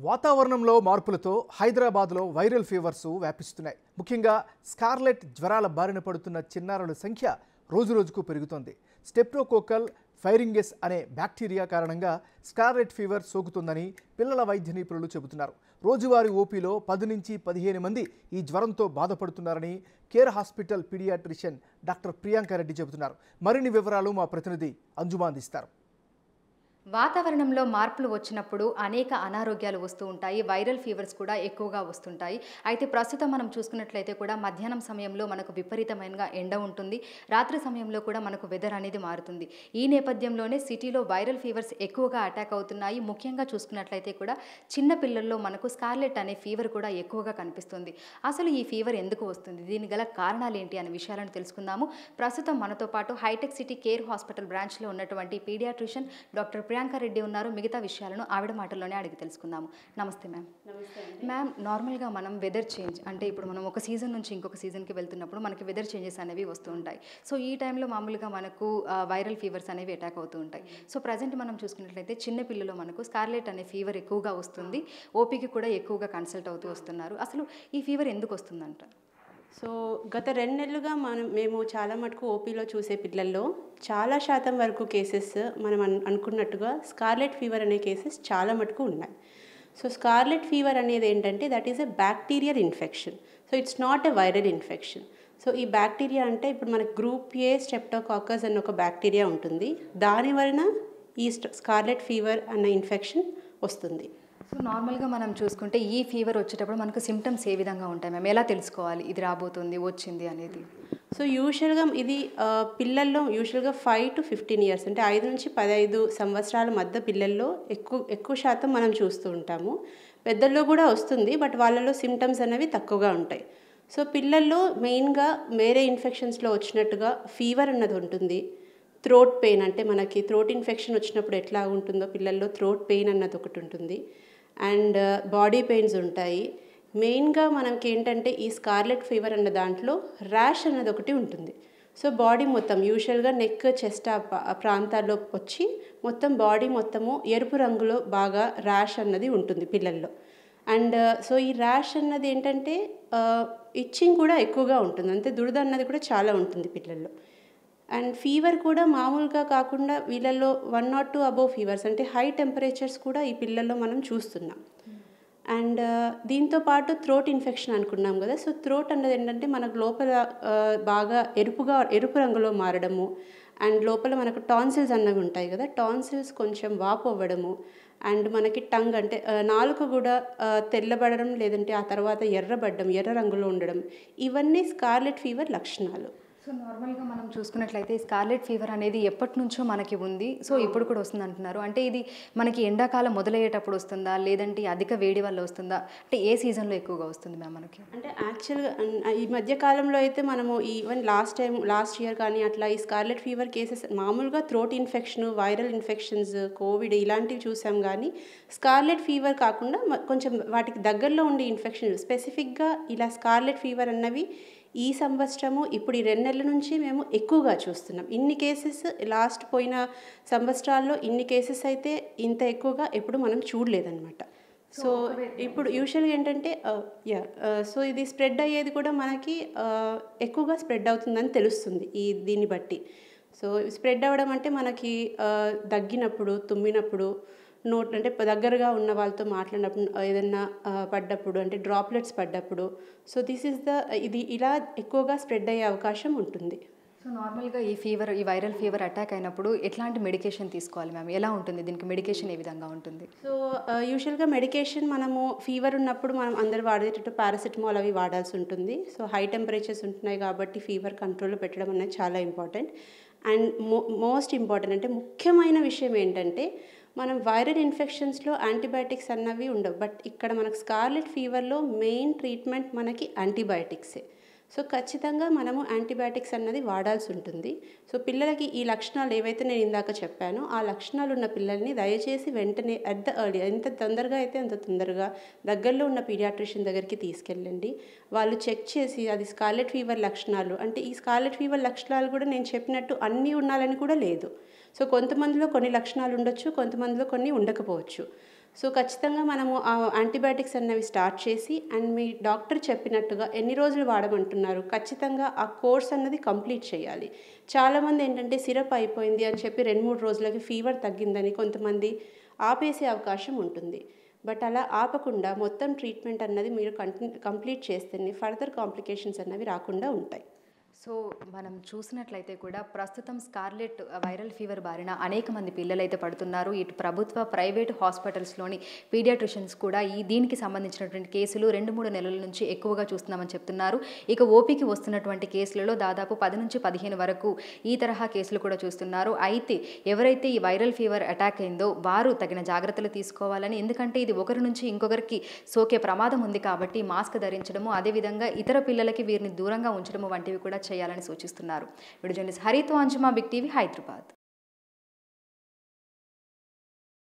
వాతావరణంలో మార్పులతో హైదరాబాద్లో వైరల్ ఫీవర్స్ వ్యాపిస్తున్నాయి. ముఖ్యంగా స్కార్లెట్ జ్వరాల బారిన పడుతున్న చిన్నారుల సంఖ్య రోజురోజుకు పెరుగుతోంది. స్టెప్టోకోకల్ ఫైరింగెస్ అనే బ్యాక్టీరియా కారణంగా స్కార్లెట్ ఫీవర్ సోకుతుందని పిల్లల వైద్య నిపుణులు చెబుతున్నారు. రోజువారీ ఓపీలో 10 నుంచి 15 మంది ఈ జ్వరంతో బాధపడుతున్నారని Care hospital paediatrician doctor Priyanka Reddy చెబుతున్నారు. మరిన్ని వివరాలు మా ప్రతినిధి అంజుమా అందిస్తారు. వాతావరణంలో మార్పులు వచ్చినప్పుడు అనేక అనారోగ్యాలు వస్తూ ఉంటాయి. వైరల్ ఫీవర్స్ కూడా ఎక్కువగా వస్తుంటాయి. అయితే ప్రస్తుతం మనం చూసుకున్నట్లయితే కూడా మధ్యాహ్నం సమయంలో మనకు విపరీతమైన ఎండ ఉంటుంది. రాత్రి సమయంలో కూడా మనకు వెదర్ అనేది మారుతుంది. ఈ నేపథ్యంలోనే సిటీలో వైరల్ ఫీవర్స్ ఎక్కువగా అటాక్ అవుతున్నాయి. ముఖ్యంగా చూసుకున్నట్లయితే కూడా చిన్న పిల్లల్లో మనకు స్కార్లెట్ అనే ఫీవర్ కూడా ఎక్కువగా కనిపిస్తుంది. అసలు ఈ ఫీవర్ ఎందుకు వస్తుంది, దీనికి గల కారణాలు ఏంటి అనే విషయాలను తెలుసుకుందాము. ప్రస్తుతం మనతో పాటు హైటెక్ సిటీ కేర్ హాస్పిటల్ బ్రాంచ్లో ఉన్నటువంటి పీడియాట్రిషియన్ డాక్టర్ ప్రియాంక రెడ్డి ఉన్నారు. మిగతా విషయాలను ఆవిడ మాటల్లోనే అడిగి తెలుసుకుందాము. నమస్తే మ్యామ్. మ్యామ్, నార్మల్గా మనం వెదర్ చేంజ్ అంటే ఇప్పుడు మనం ఒక సీజన్ నుంచి ఇంకొక సీజన్కి వెళ్తున్నప్పుడు మనకి వెదర్ చేంజెస్ అనేవి వస్తూ ఉంటాయి. సో ఈ టైంలో మామూలుగా మనకు వైరల్ ఫీవర్స్ అనేవి అటాక్ అవుతూ ఉంటాయి. సో ప్రజెంట్ మనం చూసుకున్నట్లయితే చిన్న పిల్లలు మనకు స్కార్లెట్ అనే ఫీవర్ ఎక్కువగా వస్తుంది. ఓపీకి కూడా ఎక్కువగా కన్సల్ట్ అవుతూ వస్తున్నారు. అసలు ఈ ఫీవర్ ఎందుకు వస్తుందంట? సో గత 2 నెలలుగా మేము చాలా మటుకు ఓపీలో చూసే పిల్లల్లో చాలా శాతం వరకు కేసెస్ మనం అనుకున్నట్టుగా స్కార్లెట్ ఫీవర్ అనే కేసెస్ చాలా మటుకు ఉన్నాయి. సో స్కార్లెట్ ఫీవర్ అనేది ఏంటంటే that is a bacterial infection. So it's not a viral infection. So ఈ బ్యాక్టీరియా అంటే ఇప్పుడు మనకి గ్రూప్ ఏ స్టెప్టోకాకస్ అన్న ఒక బ్యాక్టీరియా ఉంటుంది. దాని వలన ఈ స్కార్లెట్ ఫీవర్ అన్న ఇన్ఫెక్షన్ వస్తుంది. సో నార్మల్గా మనం చూసుకుంటే ఈ ఫీవర్ వచ్చేటప్పుడు మనకు సిమ్టమ్స్ ఏ విధంగా ఉంటాయి మ్యామ్? ఎలా తెలుసుకోవాలి ఇది రాబోతుంది, వచ్చింది అనేది? సో యూజువల్గా ఇది పిల్లల్లో యూజువల్గా 5 to 15 ఇయర్స్ అంటే 5 నుంచి 15 సంవత్సరాల మధ్య పిల్లల్లో ఎక్కువ శాతం మనం చూస్తూ ఉంటాము. పెద్దల్లో కూడా వస్తుంది, బట్ వాళ్ళలో సిమ్టమ్స్ అనేవి తక్కువగా ఉంటాయి. సో పిల్లల్లో మెయిన్గా వేరే ఇన్ఫెక్షన్స్లో వచ్చినట్టుగా ఫీవర్ అన్నది ఉంటుంది. థ్రోట్ పెయిన్ అంటే మనకి థ్రోట్ ఇన్ఫెక్షన్ వచ్చినప్పుడు ఎట్లా ఉంటుందో పిల్లల్లో థ్రోట్ పెయిన్ అన్నది ఒకటి ఉంటుంది. అండ్ బాడీ పెయిన్స్ ఉంటాయి. మెయిన్గా మనకి ఏంటంటే ఈ స్కార్లెట్ ఫీవర్ అన్న దాంట్లో ర్యాష్ అన్నది ఒకటి ఉంటుంది. సో బాడీ మొత్తం యూజువల్గా నెక్, చెస్ట్ ఆ ప్రాంతాల్లో వచ్చి మొత్తం బాడీ మొత్తము ఎరుపు రంగులో బాగా ర్యాష్ అన్నది ఉంటుంది పిల్లల్లో. అండ్ సో ఈ ర్యాష్ అన్నది ఏంటంటే ఇచ్చింగ్ కూడా ఎక్కువగా ఉంటుంది, అంటే దురద అన్నది కూడా చాలా ఉంటుంది పిల్లల్లో. అండ్ ఫీవర్ కూడా మామూలుగా కాకుండా వీళ్ళల్లో 1 or 2 అబోవ్ ఫీవర్స్ అంటే హై టెంపరేచర్స్ కూడా ఈ పిల్లల్లో మనం చూస్తున్నాం. అండ్ దీంతో పాటు థ్రోట్ ఇన్ఫెక్షన్ అనుకున్నాం కదా. సో థ్రోట్ అన్నది ఏంటంటే మనకు లోపల బాగా ఎరుపు రంగులో మారడము. అండ్ లోపల మనకు టాన్సిల్స్ అన్నవి ఉంటాయి కదా, టాన్సిల్స్ కొంచెం వాపు అవ్వడము. అండ్ మనకి టంగ్ అంటే నాలుక కూడా తెల్లబడడం, లేదంటే ఆ తర్వాత ఎర్రబడ్డం, ఎర్ర రంగులో ఉండడం, ఇవన్నీ స్కార్లెట్ ఫీవర్ లక్షణాలు. సో నార్మల్గా మనం చూసుకున్నట్లయితే స్కార్లెట్ ఫీవర్ అనేది ఎప్పటి నుంచో మనకి ఉంది. సో ఇప్పుడు కూడా వస్తుంది అంటున్నారు. అంటే ఇది మనకి ఎండాకాలం మొదలయ్యేటప్పుడు వస్తుందా, లేదంటే అధిక వేడి వల్ల వస్తుందా? అంటే ఏ సీజన్లో ఎక్కువగా వస్తుంది మ్యామ్ మనకి? అంటే యాక్చువల్గా ఈ మధ్యకాలంలో అయితే మనము ఈవెన్ లాస్ట్ ఇయర్ కానీ అట్లా ఈ స్కార్లెట్ ఫీవర్ కేసెస్ మామూలుగా throat infection, viral infections, Covid ఇలాంటివి చూసాం. కానీ స్కార్లెట్ ఫీవర్ కాకుండా కొంచెం వాటికి దగ్గరలో ఉండే ఇన్ఫెక్షన్ స్పెసిఫిక్గా ఇలా స్కార్లెట్ ఫీవర్ అన్నవి ఈ సంవత్సరము ఇప్పుడు ఈ 2 నెలల నుంచి మేము ఎక్కువగా చూస్తున్నాం. ఇన్ని కేసెస్ లాస్ట్ పోయిన సంవత్సరాల్లో ఇన్ని కేసెస్ అయితే ఇంత ఎక్కువగా ఎప్పుడు మనం చూడలేదన్నమాట. సో ఇప్పుడు యూజువల్గా ఏంటంటే సో ఇది స్ప్రెడ్ అయ్యేది కూడా మనకి ఎక్కువగా స్ప్రెడ్ అవుతుందని తెలుస్తుంది దీన్ని బట్టి. సో స్ప్రెడ్ అవ్వడం అంటే మనకి దగ్గినప్పుడు, తుమ్మినప్పుడు, అంటే దగ్గరగా ఉన్న వాళ్ళతో మాట్లాడినప్పుడు, ఏదన్నా పడ్డప్పుడు అంటే డ్రాప్లెట్స్ పడ్డప్పుడు, సో ఇది ఇలా ఎక్కువగా స్ప్రెడ్ అయ్యే అవకాశం ఉంటుంది. సో నార్మల్గా ఈ వైరల్ ఫీవర్ అటాక్ అయినప్పుడు ఎట్లాంటి మెడికేషన్ తీసుకోవాలి మ్యామ్? ఎలా ఉంటుంది దీనికి మెడికేషన్, ఏ విధంగా ఉంటుంది? సో యూజువల్గా మెడికేషన్ మనము ఫీవర్ ఉన్నప్పుడు మనం అందరు వాడేటట్టు పారాసిటమాల్ అవి వాడాల్సి ఉంటుంది. సో హై టెంపరేచర్స్ ఉంటున్నాయి కాబట్టి ఫీవర్ కంట్రోల్లో పెట్టడం అనేది చాలా ఇంపార్టెంట్. అండ్ మోస్ట్ ఇంపార్టెంట్ అంటే ముఖ్యమైన విషయం ఏంటంటే మనం వైరల్ ఇన్ఫెక్షన్స్లో యాంటీబయాటిక్స్ అన్నవి ఉండవు, బట్ ఇక్కడ మనకు స్కార్లెట్ ఫీవర్లో మెయిన్ ట్రీట్మెంట్ మనకి యాంటీబయాటిక్సే. సో ఖచ్చితంగా మనము యాంటీబయాటిక్స్ అన్నది వాడాల్సి ఉంటుంది. సో పిల్లలకి ఈ లక్షణాలు ఏవైతే నేను ఇందాక చెప్పానో ఆ లక్షణాలు ఉన్న పిల్లల్ని దయచేసి వెంటనే అట్ ద ఎర్లీ, ఎంత తొందరగా అయితే అంత తొందరగా దగ్గరలో ఉన్న పీడియాట్రిషియన్ దగ్గరికి తీసుకెళ్ళండి. వాళ్ళు చెక్ చేసి అది స్కార్లెట్ ఫీవర్ లక్షణాలు అంటే ఈ స్కార్లెట్ ఫీవర్ లక్షణాలు కూడా నేను చెప్పినట్టు అన్నీ ఉండాలని కూడా లేదు. సో కొంతమందిలో కొన్ని లక్షణాలు ఉండొచ్చు, కొంతమందిలో కొన్ని ఉండకపోవచ్చు. సో ఖచ్చితంగా మనము ఆ యాంటీబయాటిక్స్ అన్నవి స్టార్ట్ చేసి అండ్ మీ డాక్టర్ చెప్పినట్టుగా ఎన్ని రోజులు వాడమంటున్నారు ఖచ్చితంగా ఆ కోర్స్ అన్నది కంప్లీట్ చేయాలి. చాలామంది ఏంటంటే సిరప్ అయిపోయింది అని చెప్పి 2-3 రోజులకి ఫీవర్ తగ్గిందని కొంతమంది ఆపేసే అవకాశం ఉంటుంది. బట్ అలా ఆపకుండా మొత్తం ట్రీట్మెంట్ అన్నది మీరు కంప్లీట్ చేస్తేనే ఫర్దర్ కాంప్లికేషన్స్ అన్నవి రాకుండా ఉంటాయి. సో మనం చూసినట్లయితే కూడా ప్రస్తుతం స్కార్లెట్ వైరల్ ఫీవర్ బారిన అనేక మంది పిల్లలు అయితే పడుతున్నారు. ఇటు ప్రభుత్వ ప్రైవేటు హాస్పిటల్స్లోని పీడియాట్రిషియన్స్ కూడా దీనికి సంబంధించినటువంటి కేసులు 2-3 నెలల నుంచి ఎక్కువగా చూస్తున్నామని చెప్తున్నారు. ఇక ఓపీకి వస్తున్నటువంటి కేసులలో దాదాపు 10 నుంచి 15 వరకు ఈ తరహా కేసులు కూడా చూస్తున్నారు. అయితే ఎవరైతే ఈ వైరల్ ఫీవర్ అటాక్ అయిందో వారు తగిన జాగ్రత్తలు తీసుకోవాలని, ఎందుకంటే ఇది ఒకరి నుంచి ఇంకొకరికి సోకే ప్రమాదం ఉంది కాబట్టి మాస్క్ ధరించడము, అదేవిధంగా ఇతర పిల్లలకి వీరిని దూరంగా ఉంచడము వంటివి కూడా చేయాలని సూచిస్తున్నారు. వీడియో జర్నలిస్ట్ హరితో అంజుమా, బిగ్ టీవీ, హైదరాబాద్.